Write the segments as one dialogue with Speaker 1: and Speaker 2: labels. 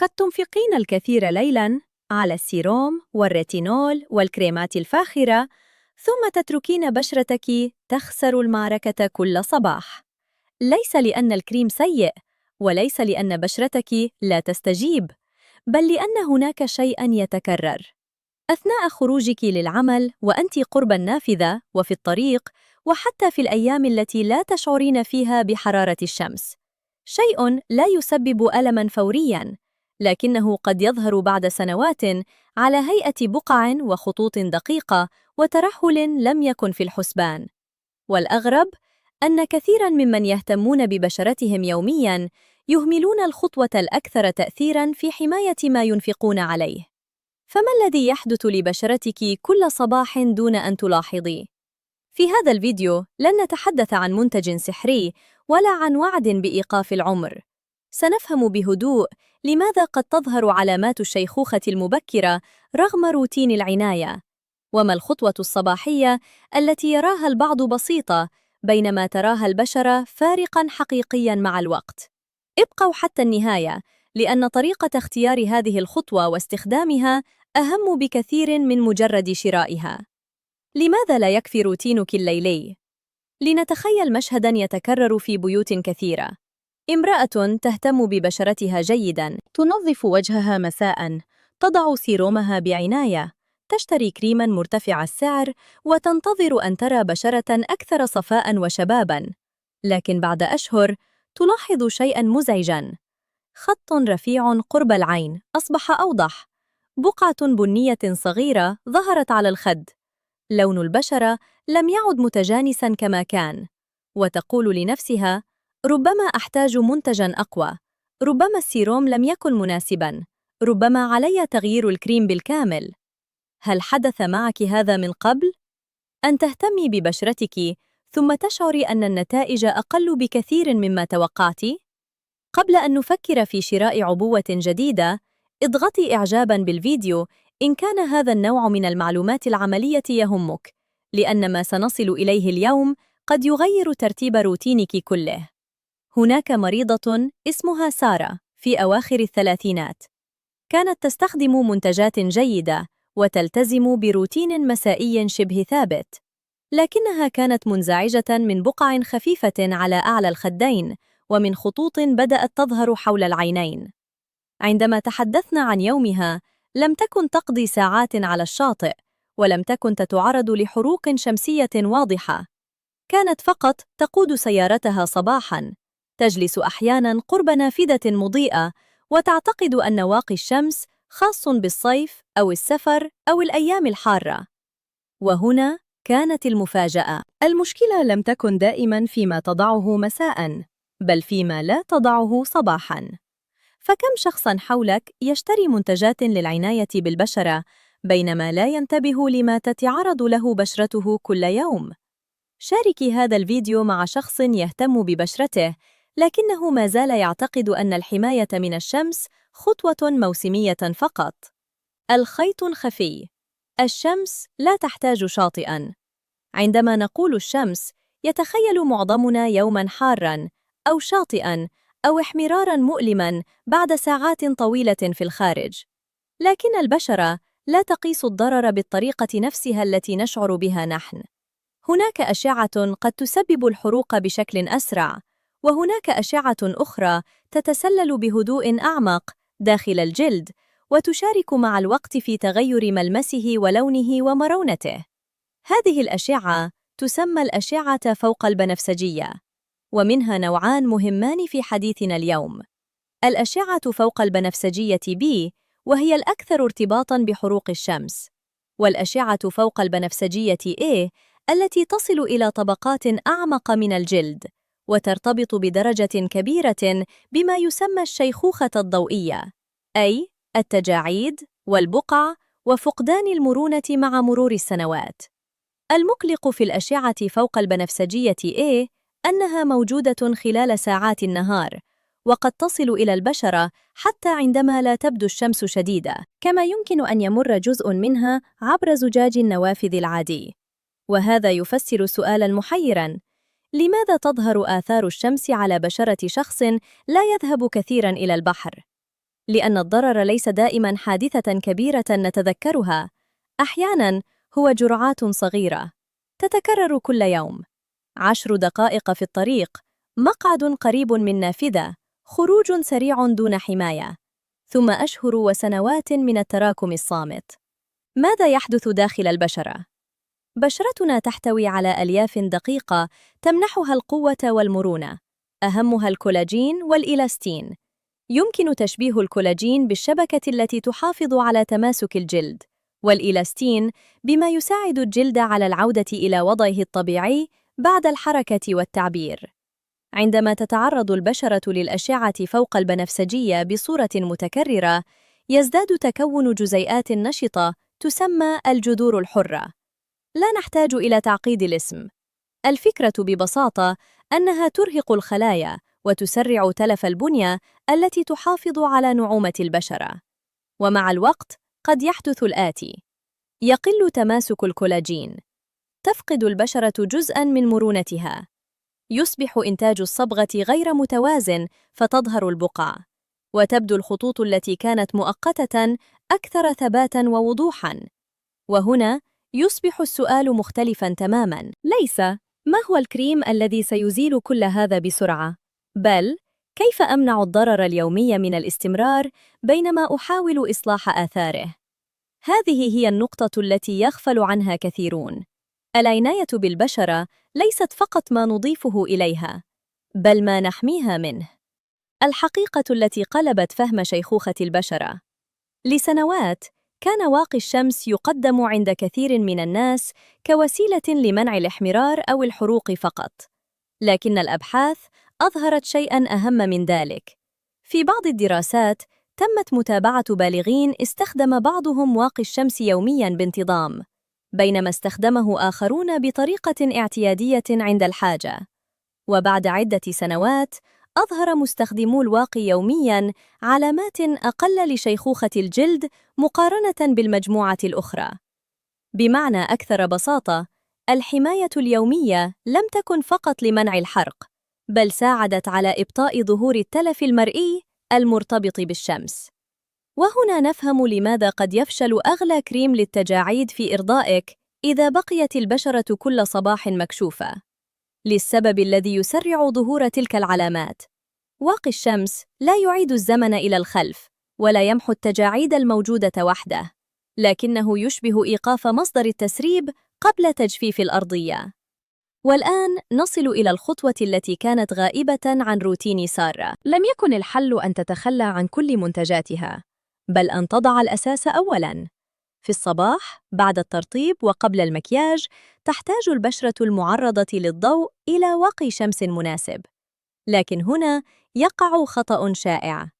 Speaker 1: قد تنفقين الكثير ليلاً على السيروم والريتينول والكريمات الفاخرة، ثم تتركين بشرتك تخسر المعركة كل صباح. ليس لأن الكريم سيء، وليس لأن بشرتك لا تستجيب، بل لأن هناك شيئاً يتكرر. أثناء خروجك للعمل وأنت قرب النافذة وفي الطريق، وحتى في الأيام التي لا تشعرين فيها بحرارة الشمس، شيء لا يسبب ألماً فورياً، لكنه قد يظهر بعد سنوات على هيئة بقع وخطوط دقيقة وترهل لم يكن في الحسبان. والأغرب أن كثيراً ممن يهتمون ببشرتهم يومياً يهملون الخطوة الأكثر تأثيراً في حماية ما ينفقون عليه. فما الذي يحدث لبشرتك كل صباح دون أن تلاحظي؟ في هذا الفيديو لن نتحدث عن منتج سحري ولا عن وعد بإيقاف العمر. سنفهم بهدوء لماذا قد تظهر علامات الشيخوخة المبكرة رغم روتين العناية، وما الخطوة الصباحية التي يراها البعض بسيطة بينما تراها البشرة فارقاً حقيقياً مع الوقت. ابقوا حتى النهاية، لأن طريقة اختيار هذه الخطوة واستخدامها أهم بكثير من مجرد شرائها. لماذا لا يكفي روتينك الليلي؟ لنتخيل مشهداً يتكرر في بيوت كثيرة. امرأة تهتم ببشرتها جيداً، تنظف وجهها مساءً، تضع سيرومها بعناية، تشتري كريماً مرتفع السعر، وتنتظر أن ترى بشرة أكثر صفاءً وشباباً. لكن بعد أشهر تلاحظ شيئاً مزعجاً: خط رفيع قرب العين أصبح أوضح، بقعة بنية صغيرة ظهرت على الخد، لون البشرة لم يعد متجانساً كما كان، وتقول لنفسها: ربما أحتاج منتجاً أقوى، ربما السيروم لم يكن مناسباً، ربما علي تغيير الكريم بالكامل. هل حدث معك هذا من قبل؟ أن تهتمي ببشرتك ثم تشعري أن النتائج أقل بكثير مما توقعتِ؟ قبل أن نفكر في شراء عبوة جديدة، اضغطي إعجاباً بالفيديو إن كان هذا النوع من المعلومات العملية يهمك، لأن ما سنصل إليه اليوم قد يغير ترتيب روتينك كله. هناك مريضة اسمها سارة في أواخر الثلاثينات. كانت تستخدم منتجات جيدة وتلتزم بروتين مسائي شبه ثابت، لكنها كانت منزعجة من بقع خفيفة على أعلى الخدين ومن خطوط بدأت تظهر حول العينين. عندما تحدثنا عن يومها، لم تكن تقضي ساعات على الشاطئ، ولم تكن تتعرض لحروق شمسية واضحة. كانت فقط تقود سيارتها صباحاً، تجلس أحياناً قرب نافذة مضيئة، وتعتقد أن واقي الشمس خاص بالصيف أو السفر أو الأيام الحارة. وهنا كانت المفاجأة: المشكلة لم تكن دائماً فيما تضعه مساءً، بل فيما لا تضعه صباحاً. فكم شخصاً حولك يشتري منتجات للعناية بالبشرة بينما لا ينتبه لما تتعرض له بشرته كل يوم؟ شاركي هذا الفيديو مع شخص يهتم ببشرته، لكنه ما زال يعتقد أن الحماية من الشمس خطوة موسمية فقط. الخيط الخفي: الشمس لا تحتاج شاطئاً. عندما نقول الشمس، يتخيل معظمنا يوماً حاراً أو شاطئاً أو احمراراً مؤلماً بعد ساعات طويلة في الخارج. لكن البشرة لا تقيس الضرر بالطريقة نفسها التي نشعر بها نحن. هناك أشعة قد تسبب الحروق بشكل أسرع، وهناك أشعة أخرى تتسلل بهدوء أعمق داخل الجلد، وتشارك مع الوقت في تغير ملمسه ولونه ومرونته. هذه الأشعة تسمى الأشعة فوق البنفسجية، ومنها نوعان مهمان في حديثنا اليوم: الأشعة فوق البنفسجية B، وهي الأكثر ارتباطاً بحروق الشمس، والأشعة فوق البنفسجية A، التي تصل إلى طبقات أعمق من الجلد، وترتبط بدرجة كبيرة بما يسمى الشيخوخة الضوئية، أي التجاعيد والبقع وفقدان المرونة مع مرور السنوات. المقلق في الأشعة فوق البنفسجية A أنها موجودة خلال ساعات النهار، وقد تصل إلى البشرة حتى عندما لا تبدو الشمس شديدة، كما يمكن أن يمر جزء منها عبر زجاج النوافذ العادي. وهذا يفسر سؤالاً محيراً: لماذا تظهر آثار الشمس على بشرة شخص لا يذهب كثيراً إلى البحر؟ لأن الضرر ليس دائماً حادثة كبيرة نتذكرها. أحياناً هو جرعات صغيرة تتكرر كل يوم: 10 دقائق في الطريق، مقعد قريب من نافذة، خروج سريع دون حماية، ثم أشهر وسنوات من التراكم الصامت. ماذا يحدث داخل البشرة؟ بشرتنا تحتوي على ألياف دقيقة تمنحها القوة والمرونة، أهمها الكولاجين والإيلاستين. يمكن تشبيه الكولاجين بالشبكة التي تحافظ على تماسك الجلد، والإيلاستين بما يساعد الجلد على العودة إلى وضعه الطبيعي بعد الحركة والتعبير. عندما تتعرض البشرة للأشعة فوق البنفسجية بصورة متكررة، يزداد تكون جزيئات نشطة تسمى الجذور الحرة. لا نحتاج إلى تعقيد الاسم. الفكرة ببساطة أنها ترهق الخلايا وتسرع تلف البنية التي تحافظ على نعومة البشرة. ومع الوقت قد يحدث الآتي: يقل تماسك الكولاجين، تفقد البشرة جزءاً من مرونتها، يصبح إنتاج الصبغة غير متوازن فتظهر البقع، وتبدو الخطوط التي كانت مؤقتة أكثر ثباتاً ووضوحاً. وهنا يصبح السؤال مختلفاً تماماً. ليس ما هو الكريم الذي سيزيل كل هذا بسرعة، بل كيف أمنع الضرر اليومي من الاستمرار بينما أحاول إصلاح آثاره. هذه هي النقطة التي يغفل عنها كثيرون. العناية بالبشرة ليست فقط ما نضيفه إليها، بل ما نحميها منه. الحقيقة التي قلبت فهم شيخوخة البشرة. لسنوات كان واقي الشمس يقدم عند كثير من الناس كوسيلة لمنع الاحمرار أو الحروق فقط، لكن الأبحاث أظهرت شيئاً أهم من ذلك. في بعض الدراسات تمت متابعة بالغين استخدم بعضهم واقي الشمس يومياً بانتظام، بينما استخدمه آخرون بطريقة اعتيادية عند الحاجة. وبعد عدة سنوات أظهر مستخدمو الواقي يومياً علامات أقل لشيخوخة الجلد مقارنة بالمجموعة الأخرى. بمعنى أكثر بساطة، الحماية اليومية لم تكن فقط لمنع الحرق، بل ساعدت على إبطاء ظهور التلف المرئي المرتبط بالشمس. وهنا نفهم لماذا قد يفشل أغلى كريم للتجاعيد في إرضائك إذا بقيت البشرة كل صباح مكشوفة، للسبب الذي يسرع ظهور تلك العلامات. واقي الشمس لا يعيد الزمن إلى الخلف، ولا يمحو التجاعيد الموجودة وحده، لكنه يشبه إيقاف مصدر التسريب قبل تجفيف الأرضية. والآن نصل إلى الخطوة التي كانت غائبة عن روتين سارة. لم يكن الحل أن تتخلى عن كل منتجاتها، بل أن تضع الأساس أولاً. في الصباح، بعد الترطيب وقبل المكياج، تحتاج البشرة المعرضة للضوء إلى واقي شمس مناسب. لكن هنا يقع خطأ شائع: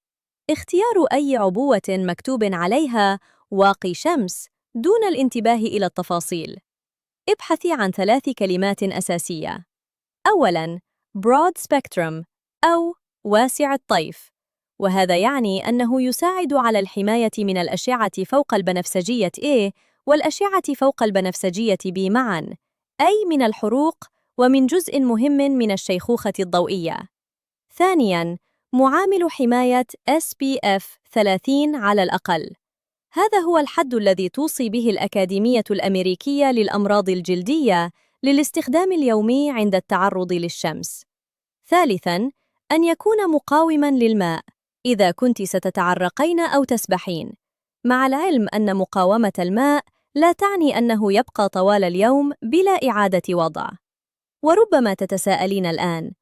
Speaker 1: اختيار أي عبوة مكتوب عليها واقي شمس دون الانتباه إلى التفاصيل. ابحثي عن 3 كلمات أساسية. أولاً، broad spectrum أو واسع الطيف، وهذا يعني أنه يساعد على الحماية من الأشعة فوق البنفسجية A والأشعة فوق البنفسجية B معاً، أي من الحروق ومن جزء مهم من الشيخوخة الضوئية. ثانياً، معامل حماية SPF 30 على الأقل. هذا هو الحد الذي توصي به الأكاديمية الأمريكية للأمراض الجلدية للاستخدام اليومي عند التعرض للشمس. ثالثاً، أن يكون مقاوماً للماء إذا كنت ستتعرقين أو تسبحين، مع العلم أن مقاومة الماء لا تعني أنه يبقى طوال اليوم بلا إعادة وضع. وربما تتساءلين الآن: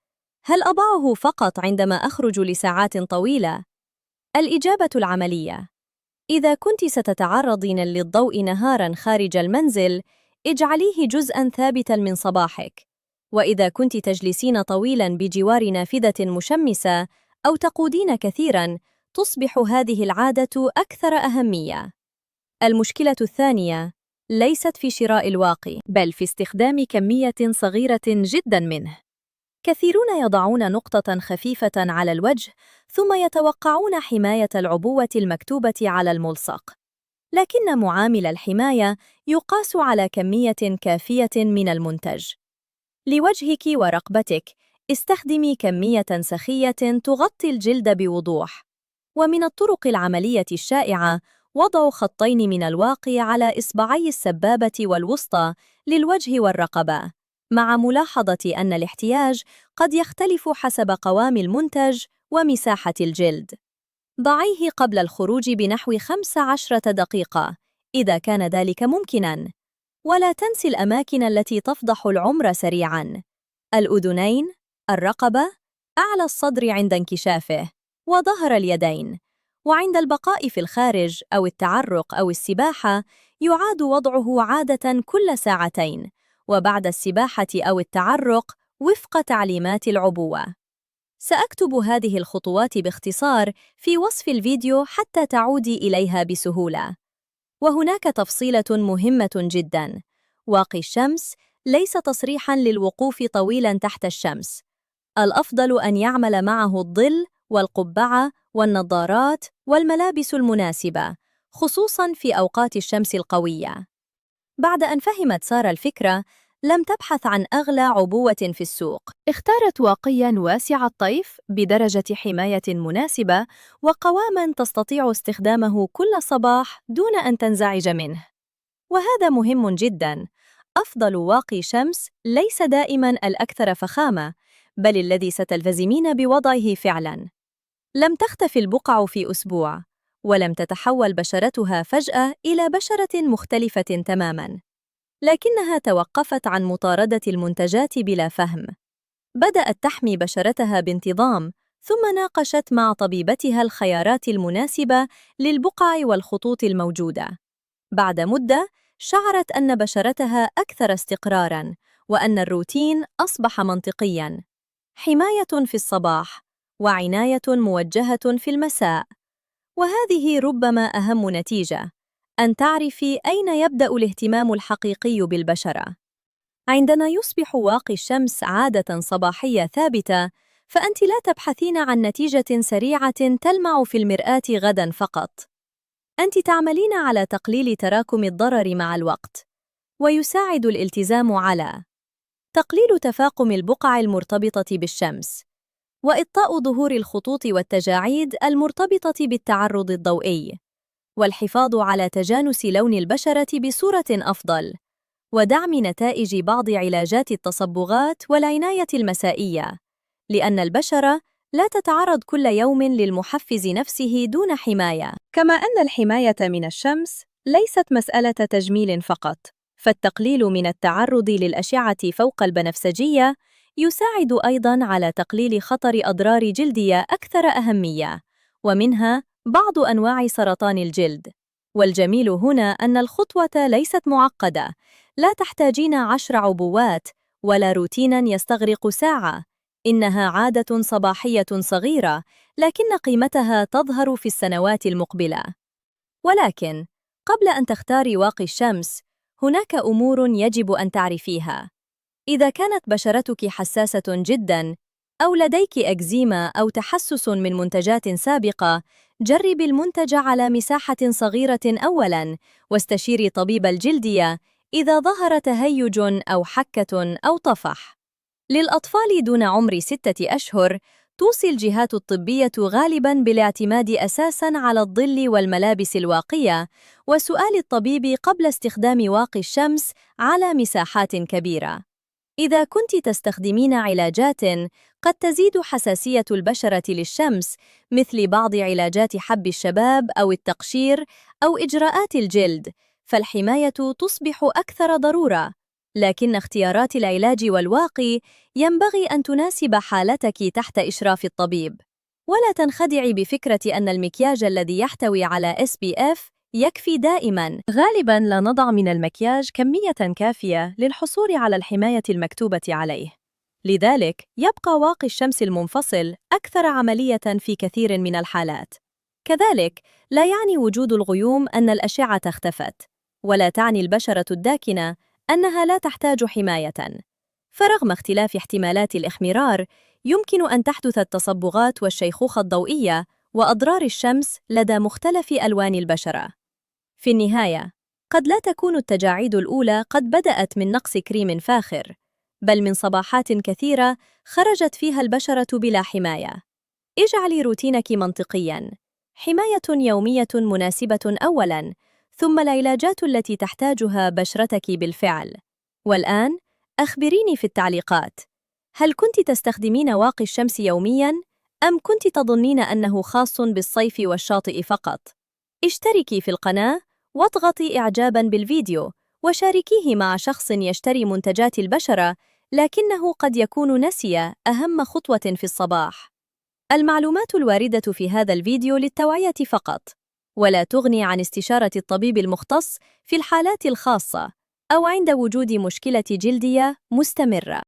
Speaker 1: هل أضعه فقط عندما أخرج لساعات طويلة؟ الإجابة العملية: إذا كنت ستتعرضين للضوء نهاراً خارج المنزل، اجعليه جزءاً ثابتاً من صباحك. وإذا كنت تجلسين طويلاً بجوار نافذة مشمسة أو تقودين كثيراً، تصبح هذه العادة أكثر أهمية. المشكلة الثانية ليست في شراء الواقي، بل في استخدام كمية صغيرة جداً منه. كثيرون يضعون نقطة خفيفة على الوجه ثم يتوقعون حماية العبوة المكتوبة على الملصق، لكن معامل الحماية يقاس على كمية كافية من المنتج. لوجهك ورقبتك، استخدمي كمية سخية تغطي الجلد بوضوح. ومن الطرق العملية الشائعة وضع خطين من الواقي على إصبعي السبابة والوسطى للوجه والرقبة، مع ملاحظة أن الاحتياج قد يختلف حسب قوام المنتج ومساحة الجلد. ضعيه قبل الخروج بنحو 15 دقيقة إذا كان ذلك ممكناً، ولا تنسي الأماكن التي تفضح العمر سريعاً: الأذنين، الرقبة، أعلى الصدر عند انكشافه، وظهر اليدين. وعند البقاء في الخارج أو التعرق أو السباحة يعاد وضعه عادة كل ساعتين، وبعد السباحة أو التعرق وفق تعليمات العبوة. سأكتب هذه الخطوات باختصار في وصف الفيديو حتى تعودي إليها بسهولة. وهناك تفصيلة مهمة جداً: واقي الشمس ليس تصريحاً للوقوف طويلاً تحت الشمس. الأفضل أن يعمل معه الظل والقبعة والنظارات والملابس المناسبة، خصوصاً في أوقات الشمس القوية. بعد أن فهمت سارة الفكرة، لم تبحث عن أغلى عبوة في السوق. اختارت واقياً واسع الطيف بدرجة حماية مناسبة وقواماً تستطيع استخدامه كل صباح دون أن تنزعج منه. وهذا مهم جداً: أفضل واقي شمس ليس دائماً الأكثر فخامة، بل الذي ستلتزمين بوضعه فعلاً. لم تختفي البقع في أسبوع، ولم تتحول بشرتها فجأة إلى بشرة مختلفة تماماً، لكنها توقفت عن مطاردة المنتجات بلا فهم. بدأت تحمي بشرتها بانتظام، ثم ناقشت مع طبيبتها الخيارات المناسبة للبقع والخطوط الموجودة. بعد مدة، شعرت أن بشرتها أكثر استقراراً، وأن الروتين أصبح منطقياً: حماية في الصباح، وعناية موجهة في المساء. وهذه ربما أهم نتيجة: أن تعرفي أين يبدأ الاهتمام الحقيقي بالبشرة. عندما يصبح واقي الشمس عادة صباحية ثابتة، فأنت لا تبحثين عن نتيجة سريعة تلمع في المرآة غداً فقط. أنت تعملين على تقليل تراكم الضرر مع الوقت، ويساعد الالتزام على تقليل تفاقم البقع المرتبطة بالشمس، وإبطاء ظهور الخطوط والتجاعيد المرتبطة بالتعرض الضوئي، والحفاظ على تجانس لون البشرة بصورة أفضل، ودعم نتائج بعض علاجات التصبغات والعناية المسائية، لأن البشرة لا تتعرض كل يوم للمحفز نفسه دون حماية. كما أن الحماية من الشمس ليست مسألة تجميل فقط، فالتقليل من التعرض للأشعة فوق البنفسجية يساعد أيضاً على تقليل خطر أضرار جلدية أكثر أهمية، ومنها بعض أنواع سرطان الجلد. والجميل هنا أن الخطوة ليست معقدة، لا تحتاجين 10 عبوات ولا روتيناً يستغرق ساعة. إنها عادة صباحية صغيرة، لكن قيمتها تظهر في السنوات المقبلة. ولكن قبل أن تختاري واقي الشمس، هناك أمور يجب أن تعرفيها. إذا كانت بشرتك حساسة جداً، أو لديك إكزيما أو تحسس من منتجات سابقة، جربي المنتج على مساحة صغيرة أولاً، واستشيري طبيب الجلدية إذا ظهر تهيج أو حكة أو طفح. للأطفال دون عمر 6 أشهر، توصي الجهات الطبية غالباً بالاعتماد أساساً على الظل والملابس الواقية، وسؤال الطبيب قبل استخدام واقي الشمس على مساحات كبيرة. إذا كنت تستخدمين علاجات قد تزيد حساسية البشرة للشمس، مثل بعض علاجات حب الشباب أو التقشير أو إجراءات الجلد، فالحماية تصبح أكثر ضرورة. لكن اختيارات العلاج والواقي ينبغي أن تناسب حالتك تحت إشراف الطبيب. ولا تنخدعي بفكرة أن المكياج الذي يحتوي على SPF يكفي دائماً. غالباً لا نضع من المكياج كمية كافية للحصول على الحماية المكتوبة عليه. لذلك يبقى واقي الشمس المنفصل أكثر عملية في كثير من الحالات. كذلك لا يعني وجود الغيوم أن الأشعة اختفت، ولا تعني البشرة الداكنة أنها لا تحتاج حماية. فرغم اختلاف احتمالات الإحمرار، يمكن أن تحدث التصبغات والشيخوخة الضوئية وأضرار الشمس لدى مختلف ألوان البشرة. في النهاية، قد لا تكون التجاعيد الأولى قد بدأت من نقص كريم فاخر، بل من صباحات كثيرة خرجت فيها البشرة بلا حماية. اجعلي روتينك منطقياً. حماية يومية مناسبة أولاً، ثم العلاجات التي تحتاجها بشرتك بالفعل. والآن، أخبريني في التعليقات، هل كنت تستخدمين واقي الشمس يومياً؟ أم كنت تظنين أنه خاص بالصيف والشاطئ فقط؟ اشتركي في القناة واضغطي إعجاباً بالفيديو وشاركيه مع شخص يشتري منتجات البشرة لكنه قد يكون نسي أهم خطوة في الصباح. المعلومات الواردة في هذا الفيديو للتوعية فقط، ولا تغني عن استشارة الطبيب المختص في الحالات الخاصة أو عند وجود مشكلة جلدية مستمرة.